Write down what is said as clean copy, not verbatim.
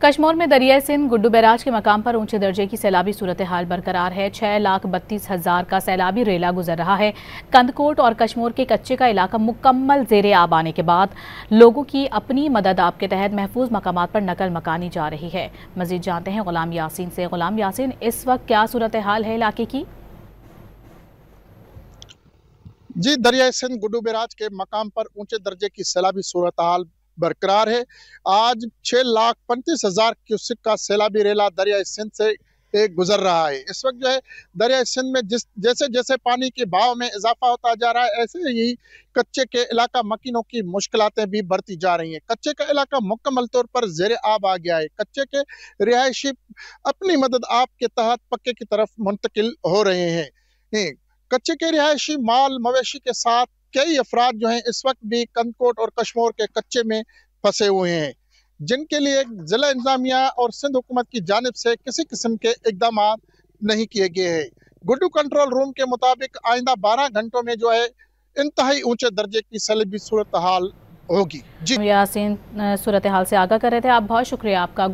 कश्मीर में दरियाई सिंध गुड्डू बैराज के मकाम पर ऊंचे दर्जे की सैलाबी सूरत हाल बरकरार है। 6,32,000 का सैलाबी रेला गुजर रहा है। कंदकोट और कश्मीर के कच्चे का इलाका मुकम्मल जेरे आब आने के बाद लोगों की अपनी मदद आप के तहत महफूज मकामात पर नकल मकानी जा रही है। मजीद जानते हैं गुलाम यासीन से। गुलाम यासीन, इस वक्त क्या सूरत हाल है इलाके की? जी, दरियाई सिंध गुड्डू बैराज के मकाम पर ऊंचे दर्जे की सैलाबी सूरत हाल बरकरार है। आज 6,35,000 क्यूसेक का सैलाबी रेला दरियाई सिंध से गुजर रहा है। इस वक्त जो है दरियाई सिंध में जैसे जैसे पानी के बहाव में इजाफा होता जा रहा है, ऐसे ही कच्चे के इलाका मकीनों की मुश्किलातें भी बढ़ती जा रही हैं। कच्चे का इलाका मुकम्मल तौर पर जेरे आब आ गया है। कच्चे के रिहायशी अपनी मदद आप के तहत पक्के की तरफ मुंतकिल हो रहे हैं। कच्चे के रिहायशी माल मवेशी के साथ कई अफराद जो हैं इस वक्त भी कंदकोट और कश्मीर के कच्चे में फंसे हुए हैं, जिनके लिए जिला इंतजामिया और सिंध हुकूमत की जानिब से किसी किस्म के इकदाम नहीं किए गए हैं। गुड्डू कंट्रोल रूम के मुताबिक आइंदा 12 घंटों में जो है इंतहाई ऊंचे दर्जे की सैलाबी सूरत हाल होगी। जी यासीन सूरत हाल से आगाह कर रहे थे। आप बहुत शुक्रिया आपका।